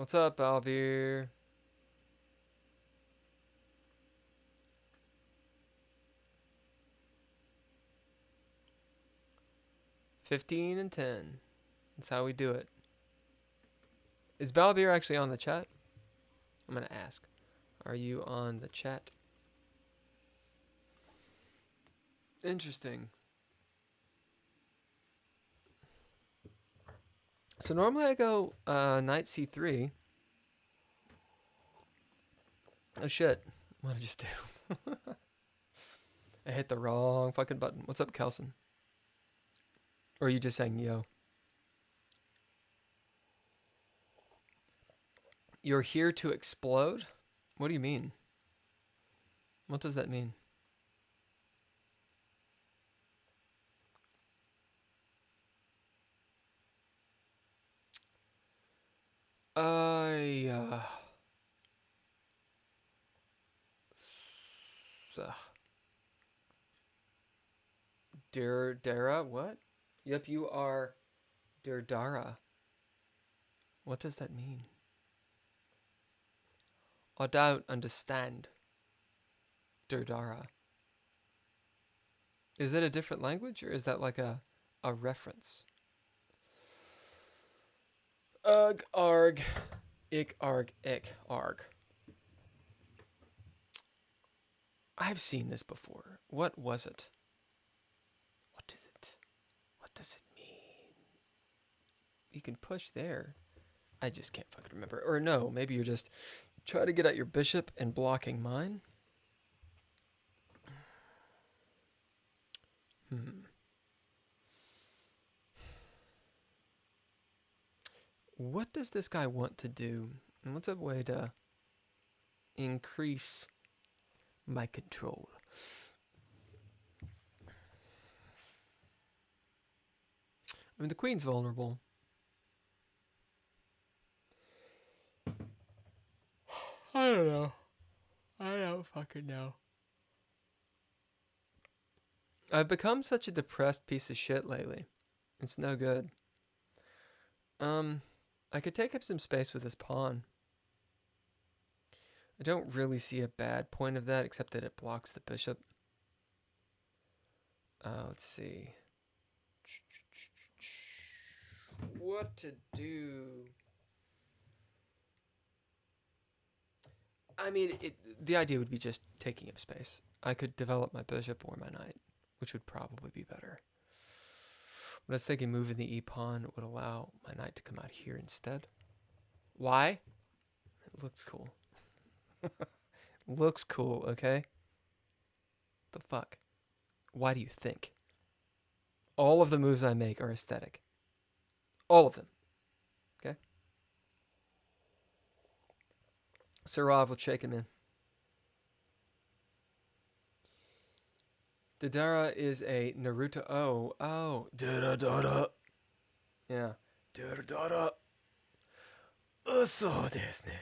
What's up, Aldur? $15 and 10. That's how we do it. Is Balbir actually on the chat? I'm gonna ask. Are you on the chat? Interesting. So normally I go knight c3. Oh shit. What did I just do? I hit the wrong fucking button. What's up, Kelson? Or are you just saying yo? You're here to explode? What do you mean? What does that mean? Uh, ugh. Dara, what? Yep, you are Dara. What does that mean? I don't understand. Dara. Is that a different language or is that like a reference? Ugh, arg. Ik, arg, ik, arg. I've seen this before. What was it? What is it? What does it mean? You can push there. I just can't fucking remember. Or no, maybe you're just trying to get at your bishop and blocking mine. What does this guy want to do? And what's a way to increase my control? I mean, the queen's vulnerable. I don't know. I don't fucking know. I've become such a depressed piece of shit lately. It's no good. I could take up some space with this pawn. I don't really see a bad point of that, except that it blocks the bishop. Let's see. What to do? I mean, the idea would be just taking up space. I could develop my bishop or my knight, which would probably be better. But I was thinking moving the e-pawn would allow my knight to come out here instead. Why? It looks cool. Looks cool, okay? The fuck? Why do you think? All of the moves I make are aesthetic. All of them. Okay? Sarav will check him in. Dara is a Naruto. Oh. Dara. Yeah. Dara. So desu ne.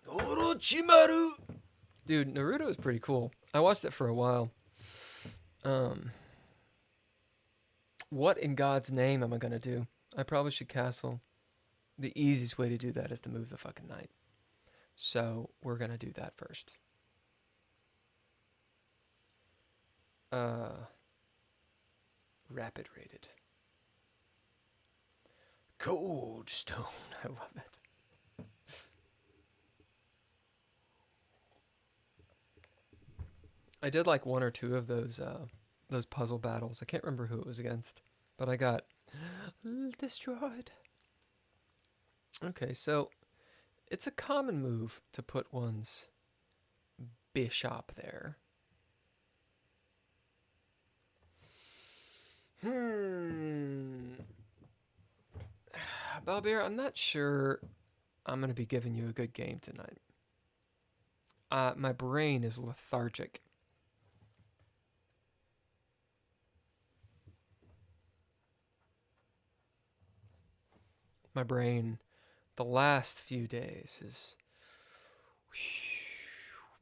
Orochimaru. Dude, Naruto is pretty cool. I watched it for a while. What in God's name am I gonna do? I probably should castle. The easiest way to do that is to move the fucking knight. So we're gonna do that first. Rapid rated. Cold stone. I love it. I did like one or two of those puzzle battles. I can't remember who it was against, but I got destroyed. Okay, so it's a common move to put one's bishop there. Balbir, I'm not sure I'm going to be giving you a good game tonight. My brain is lethargic. My brain, the last few days is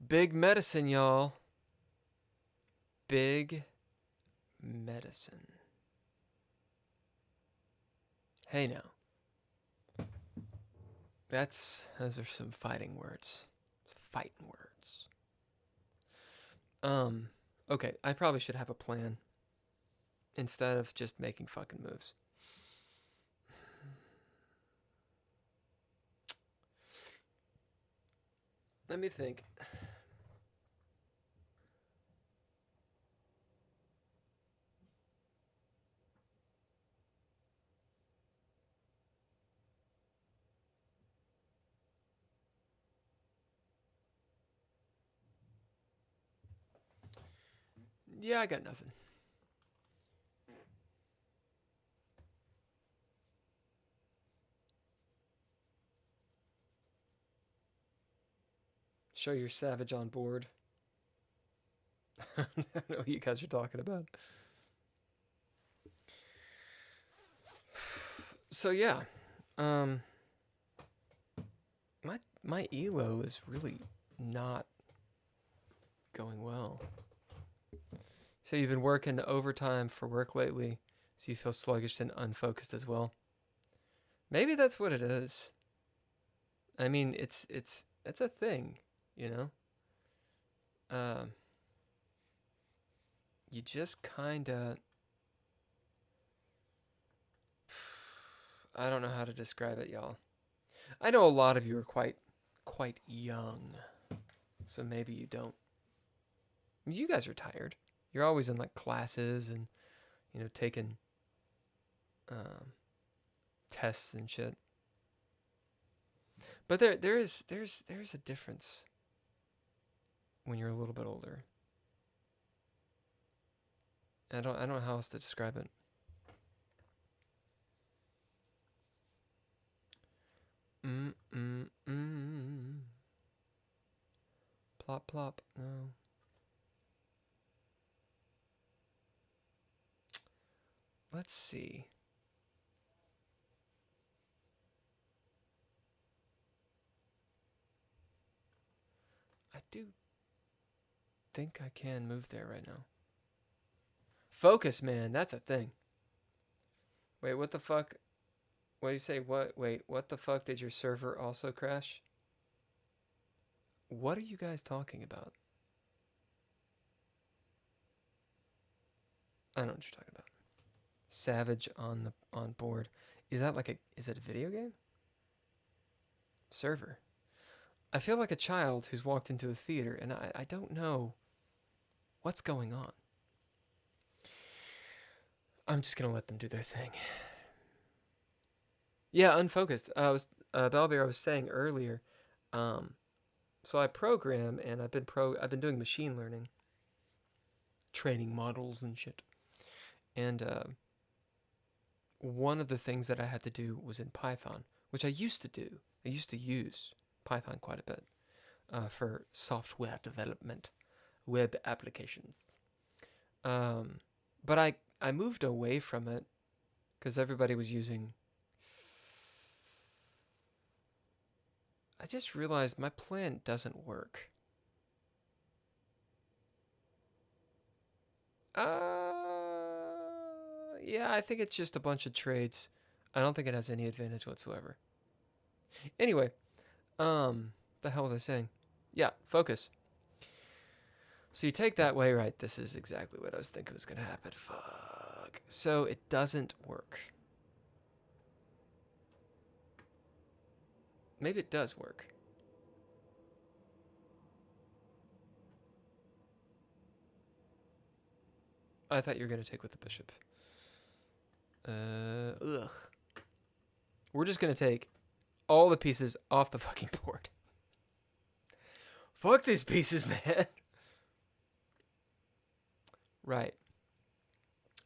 big medicine, y'all. Big medicine. Hey now, Those are some fighting words. Fighting words. Okay, I probably should have a plan instead of just making fucking moves. Let me think. Yeah, I got nothing. Show your savage on board. I don't know what you guys are talking about. So yeah, my elo is really not going well. So you've been working overtime for work lately, so you feel sluggish and unfocused as well. Maybe that's what it is. I mean, it's a thing, you know. You just kinda. I don't know how to describe it, y'all. I know a lot of you are quite young, so maybe you don't. You guys are tired. You're always in like classes and taking tests and shit. But there's a difference when you're a little bit older. I don't know how else to describe it. Plop plop. No. Let's see. I do think I can move there right now. Focus, man. That's a thing. Wait, what the fuck? What do you say? What? Wait, what the fuck did your server also crash? What are you guys talking about? I don't know what you're talking about. Savage on board. Is it a video game? Server. I feel like a child who's walked into a theater and I don't know what's going on. I'm just gonna let them do their thing. Yeah, unfocused. Balbear, I was saying earlier, so I program and I've been doing machine learning, training models and shit. And one of the things that I had to do was in Python, which I used to do. I used to use Python quite a bit for software development, web applications. But I moved away from it because everybody was using. I just realized my plan doesn't work. Yeah, I think it's just a bunch of trades. I don't think it has any advantage whatsoever. Anyway, the hell was I saying? Yeah, focus. So you take that way, right? This is exactly what I was thinking was gonna happen. Fuck. So it doesn't work. Maybe it does work. I thought you were gonna take with the bishop. Ugh. We're just gonna take all the pieces off the fucking board. Fuck these pieces, man. Right.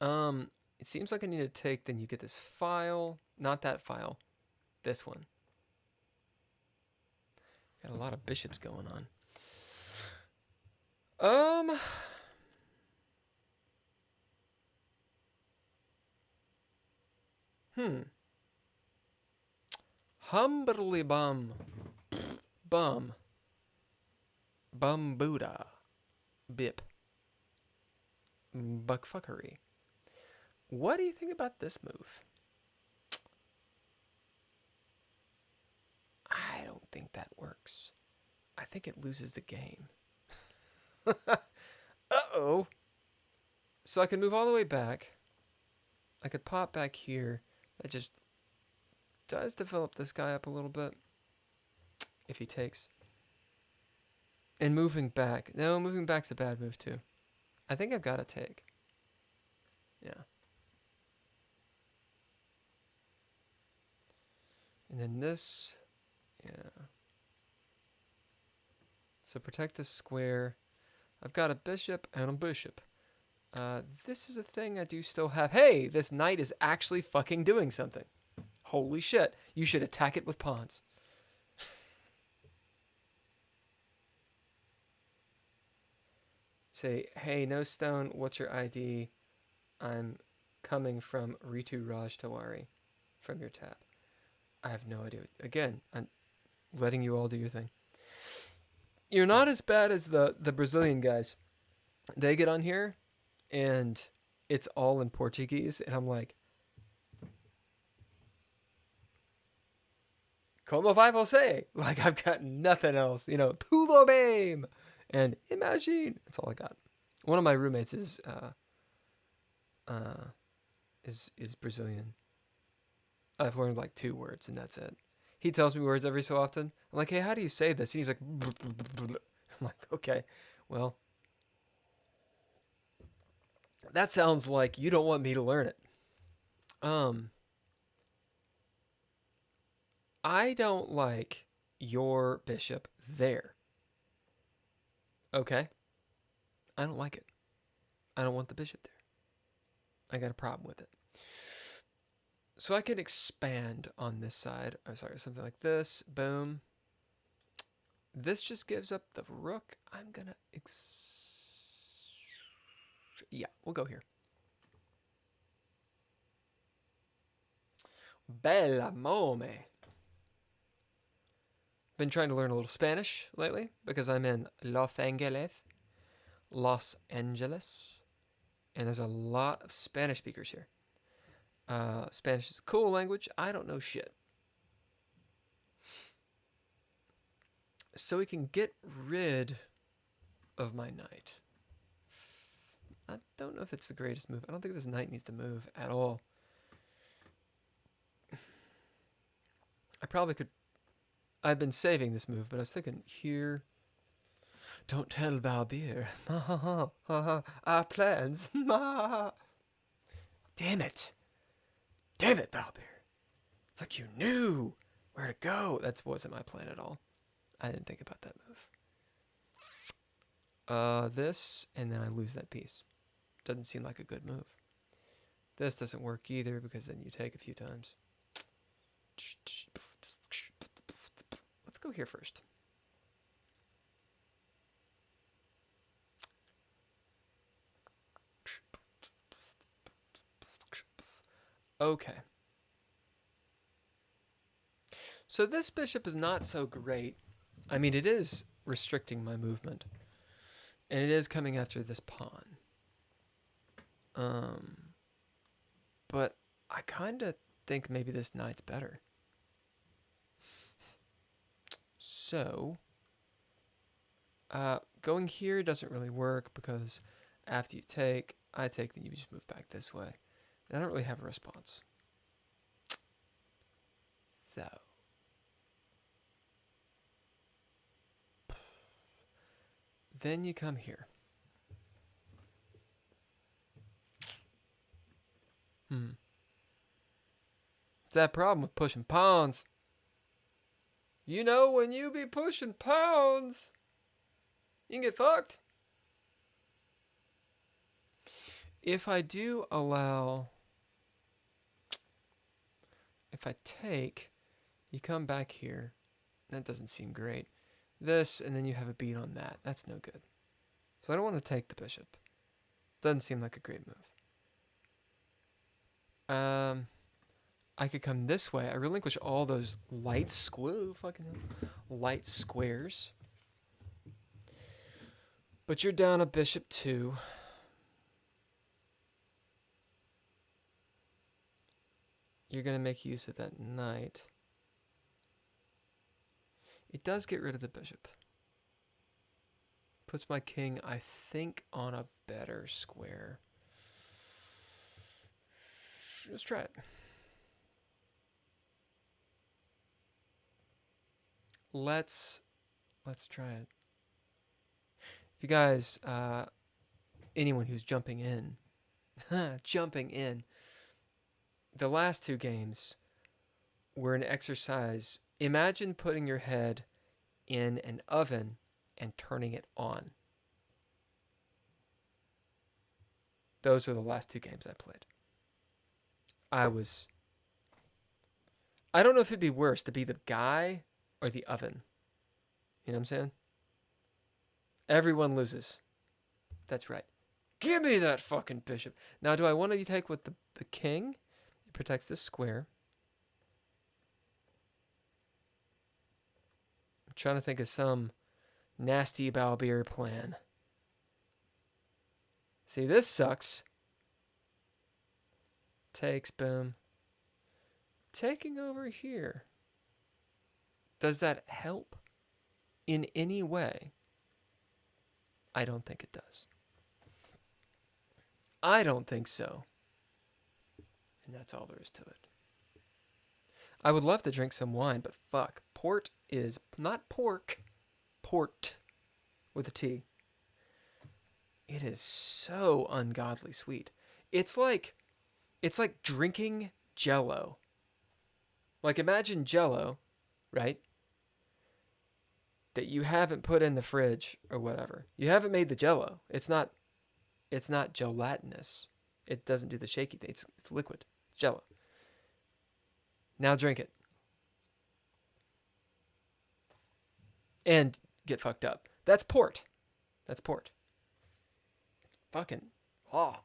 It seems like I need to take, then you get this file. Not that file. This one. Got a lot of bishops going on. Humbly bum. Bum. Bum Buddha. Bip. Buckfuckery. What do you think about this move? that works. I think it loses the game. Uh-oh. So I can move all the way back. I could pop back here. That just does develop this guy up a little bit. If he takes. And moving back. No, moving back's a bad move too. I think I've got to take. Yeah. And then this. Yeah. So protect this square. I've got a bishop and a bishop. This is a thing I do still have. Hey, this knight is actually fucking doing something. Holy shit. You should attack it with pawns. Say, hey, no stone, what's your ID? I'm coming from Ritu Raj Tawari from your tab. I have no idea. Again, I'm letting you all do your thing. You're not as bad as the Brazilian guys. They get on here, and it's all in Portuguese, and I'm like, como vai você? Like, I've got nothing else. You know, tudo bem, and imagine. That's all I got. One of my roommates is Brazilian. I've learned like 2 words, and that's it. He tells me words every so often. I'm like, hey, how do you say this? And he's like, I'm like, okay, well, that sounds like you don't want me to learn it. I don't like your bishop there. Okay. I don't like it. I don't want the bishop there. I got a problem with it. So I can expand on this side. Oh, sorry, something like this. Boom. This just gives up the rook. I'm gonna yeah, we'll go here. Bella mome. Been trying to learn a little Spanish lately because I'm in Los Angeles, and there's a lot of Spanish speakers here. Spanish is a cool language. I don't know shit. So we can get rid of my knight. I don't know if it's the greatest move. I don't think this knight needs to move at all. I probably could. I've been saving this move, but I was thinking here. Don't tell Balbir. Our plans. Damn it. Damn it, Balbir. It's like you knew where to go. That wasn't my plan at all. I didn't think about that move. This, and then I lose that piece. Doesn't seem like a good move. This doesn't work either because then you take a few times. Let's go here first. Okay. So this bishop is not so great. I mean, it is restricting my movement. And it is coming after this pawn. But I kind of think maybe this knight's better. So, going here doesn't really work because after you take, I take, then you just move back this way. And I don't really have a response. So. Then you come here. It's that problem with pushing pawns. You know, when you be pushing pawns, you can get fucked. If I do allow, if I take, you come back here. That doesn't seem great. This, and then you have a beat on that. That's no good. So I don't want to take the bishop. Doesn't seem like a great move. I could come this way. I relinquish all those light light squares. But you're down a bishop too. You're going to make use of that knight. It does get rid of the bishop. Puts my king, I think, on a better square. Let's try it. Let's try it. If you guys, anyone who's jumping in, the last two games were an exercise. Imagine putting your head in an oven and turning it on. Those were the last two games I played. I don't know if it'd be worse to be the guy or the oven. You know what I'm saying? Everyone loses. That's right. Give me that fucking bishop. Now, do I want to take with the king? It protects this square. I'm trying to think of some nasty Balbier plan. See, this sucks. Takes, boom. Taking over here. Does that help in any way? I don't think it does. I don't think so. And that's all there is to it. I would love to drink some wine, but fuck. Port is not pork. Port with a T. It is so ungodly sweet. It's like drinking Jell-O. Like, imagine Jell-O, right? That you haven't put in the fridge or whatever. You haven't made the Jell-O. It's not gelatinous. It doesn't do the shaky thing. It's liquid. It's Jell-O. Now drink it. And get fucked up. That's port. That's port. Fucking, oh.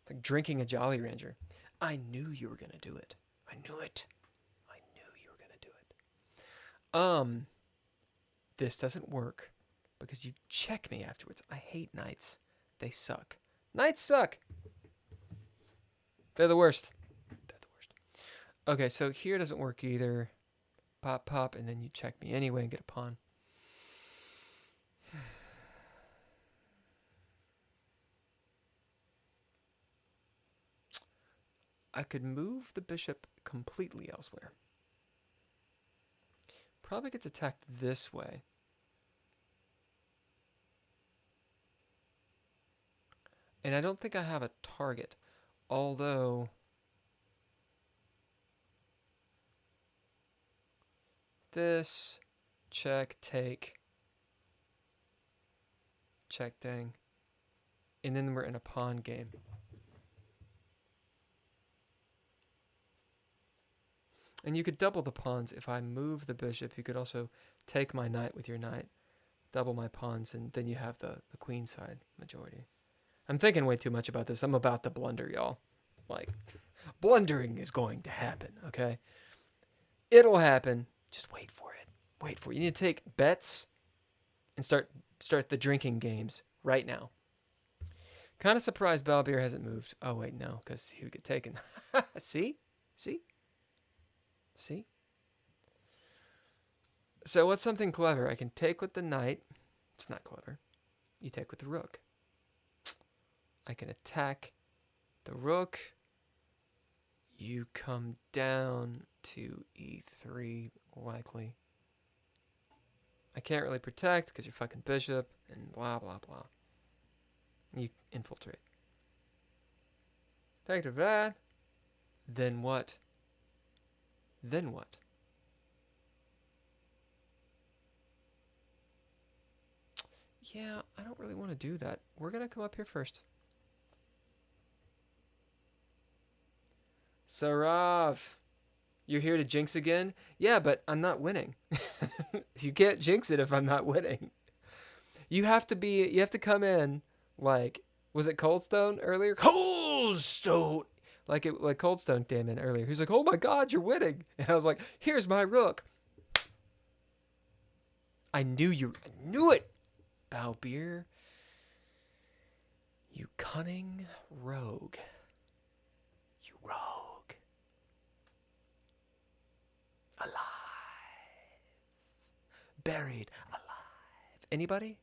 It's like drinking a Jolly Rancher. I knew you were going to do it. I knew it. I knew you were going to do it. This doesn't work because you check me afterwards. I hate knights. They suck. Knights suck. They're the worst. They're the worst. Okay, so here doesn't work either. Pop, pop, and then you check me anyway and get a pawn. I could move the bishop completely elsewhere. Probably gets attacked this way. And I don't think I have a target, although this, check, take, check, dang. And then we're in a pawn game. And you could double the pawns. If I move the bishop, you could also take my knight with your knight, double my pawns, and then you have the queen side majority. I'm thinking way too much about this. I'm about to blunder, y'all. Like, blundering is going to happen, okay? It'll happen. Just wait for it. Wait for it. You need to take bets and start the drinking games right now. Kind of surprised Balbier hasn't moved. Oh, wait, no, because he would get taken. See? See? See? So what's something clever? I can take with the knight. It's not clever. You take with the rook. I can attack the rook. You come down to e3, likely. I can't really protect because you're fucking bishop and blah, blah, blah. You infiltrate. Take that. Then what? Then what? Yeah, I don't really want to do that. We're going to come up here first. Sarav, you're here to jinx again? Yeah, but I'm not winning. You can't jinx it if I'm not winning. You have to come in like, was it Coldstone earlier? Coldstone! Like Coldstone came in earlier. He's like, oh my God, you're winning. And I was like, here's my rook. I knew it. Balbier, you cunning rogue. You rogue. Alive. buried alive. Anybody?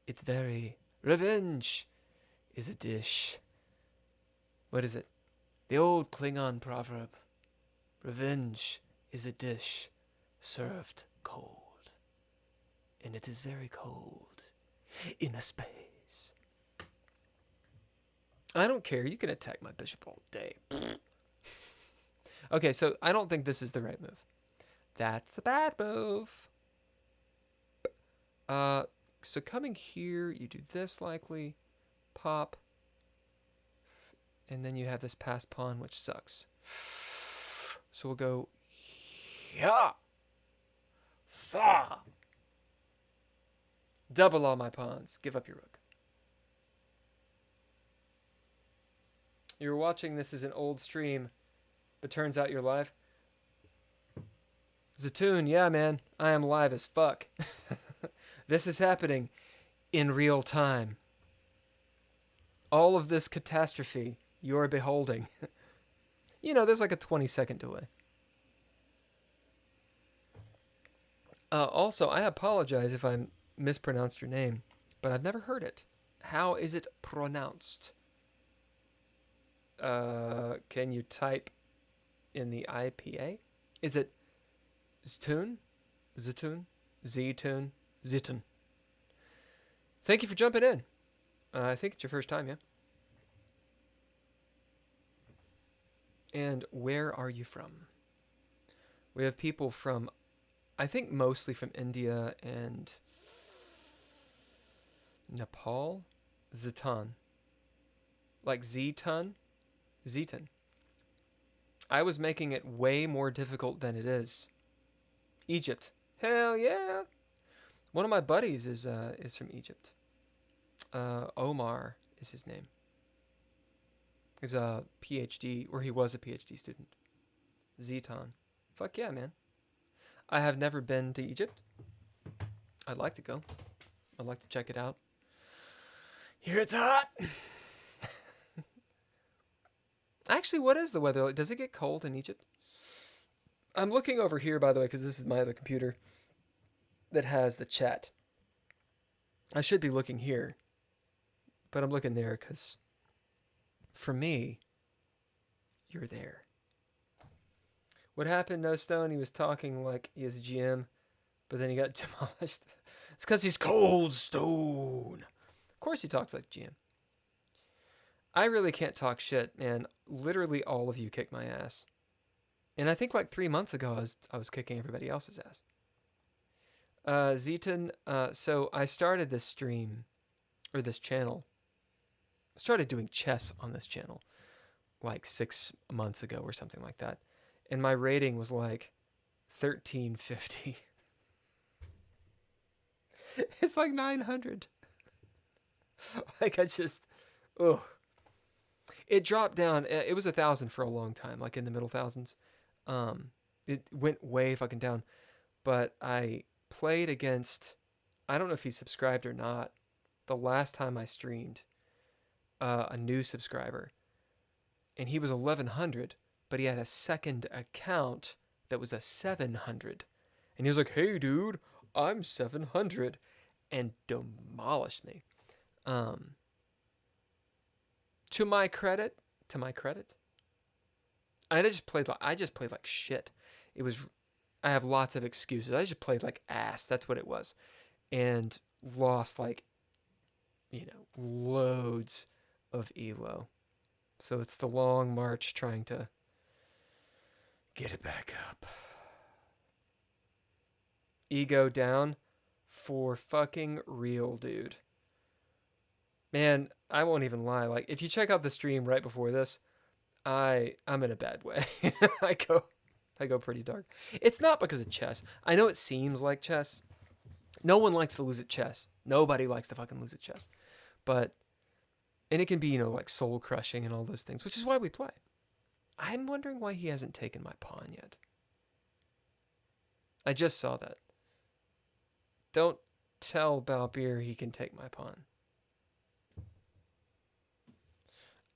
It's very... Revenge is a dish. What is it? The old Klingon proverb. Revenge is a dish served cold. And it is very cold in a space. I don't care. You can attack my bishop all day. Okay, so I don't think this is the right move. That's the bad move. So coming here, you do this likely. Pop. And then you have this passed pawn, which sucks. So we'll go yeah. Saw. Double all my pawns. Give up your rook. You're watching this as an old stream, but turns out you're live. Zatoon, yeah, man. I am live as fuck. This is happening in real time. All of this catastrophe you're beholding. You know, there's like a 20-second delay. Also, I apologize if I mispronounced your name, but I've never heard it. How is it pronounced? Can you type in the IPA? Is it Ztoon? Ztoon? Z-Toon? Zitoon. Thank you for jumping in. I think it's your first time, yeah? And where are you from? We have people from, I think mostly from India and Nepal. Zitan. Like Z-Ton? Zeton. I was making it way more difficult than it is. Egypt. Hell yeah. One of my buddies is from Egypt. Omar is his name. He's a PhD, or he was a PhD student. Zeton. Fuck yeah, man. I have never been to Egypt. I'd like to go. I'd like to check it out. Here it's hot. Actually, what is the weather like? Does it get cold in Egypt? I'm looking over here, by the way, because this is my other computer that has the chat. I should be looking here, but I'm looking there because for me, you're there. What happened, No Stone? He was talking like he is a GM, but then he got demolished. It's because he's Cold Stone. Of course he talks like GM. I really can't talk shit, man. Literally all of you kicked my ass. And I think like 3 months ago, I was kicking everybody else's ass. Zeton, so I started this stream, or this channel. I started doing chess on this channel like 6 months ago or something like that. And my rating was like 1350. It's like 900. Like I just, ugh. It dropped down. It was 1,000 for a long time, like in the middle thousands. It went way fucking down. But I played against, I don't know if he subscribed or not, the last time I streamed, a new subscriber. And he was 1,100, but he had a second account that was a 700. And he was like, hey, dude, I'm 700. And demolished me. To my credit, I just played like shit. I have lots of excuses. I just played like ass. That's what it was. And lost like, loads of elo. So it's the long march trying to get it back up. Ego down for fucking real, dude. Man, I won't even lie. Like, if you check out the stream right before this, I'm in a bad way. I go pretty dark. It's not because of chess. I know it seems like chess. No one likes to lose at chess. Nobody likes to fucking lose at chess. And it can be, like soul crushing and all those things, which is why we play. I'm wondering why he hasn't taken my pawn yet. I just saw that. Don't tell Balbir he can take my pawn.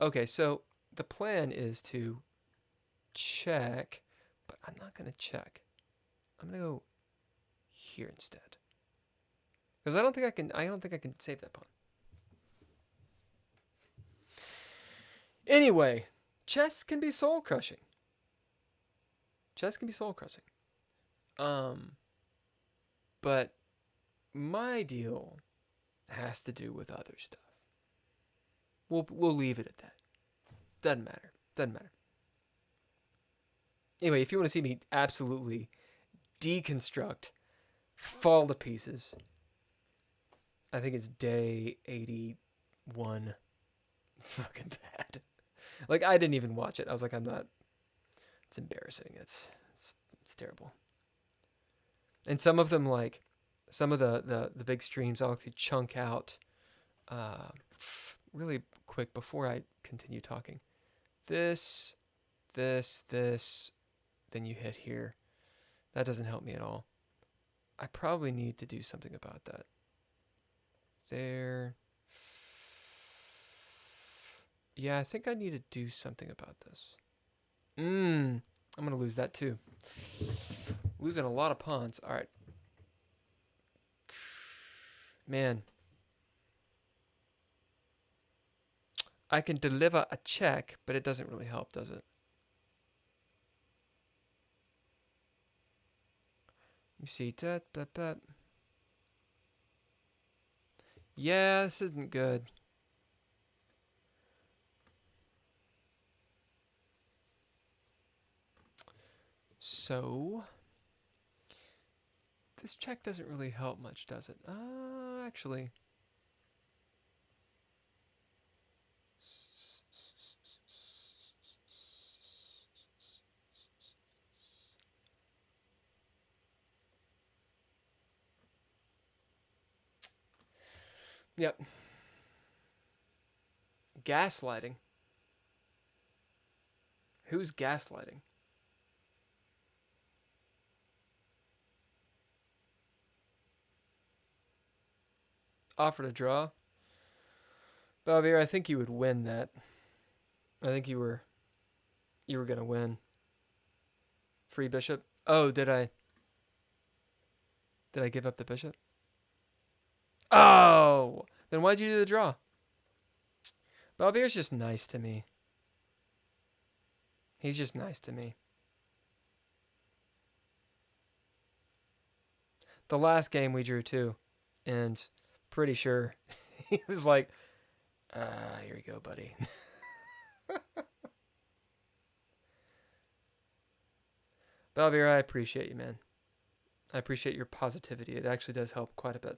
Okay, so the plan is to check, but I'm not going to check. I'm going to go here instead. Because I don't think I can save that pawn. Anyway, chess can be soul crushing. Chess can be soul crushing. But my deal has to do with other stuff. We'll leave it at that. Doesn't matter. Doesn't matter. Anyway, if you want to see me absolutely deconstruct, fall to pieces, I think it's day 81. Fucking bad. Like, I didn't even watch it. I was like, I'm not. It's embarrassing. It's terrible. And some of them, like, some of the big streams, I'll actually chunk out really quick before I continue talking. This, then you hit here. That doesn't help me at all. I probably need to do something about that. There. Yeah, I think I need to do something about this. I'm going to lose that too. Losing a lot of pawns. All right. Man. I can deliver a check, but it doesn't really help, does it? You see that. Yeah, this isn't good. So, this check doesn't really help much, does it? Actually. Yep. Gaslighting. Who's gaslighting? Offer to draw. Balbier, I think you would win that. I think you were gonna win. Free bishop. Oh, did I give up the bishop? Oh, then why'd you do the draw? Balbier's just nice to me. He's just nice to me. The last game we drew too, and pretty sure he was like, here you go, buddy. Balbier, I appreciate you, man. I appreciate your positivity. It actually does help quite a bit.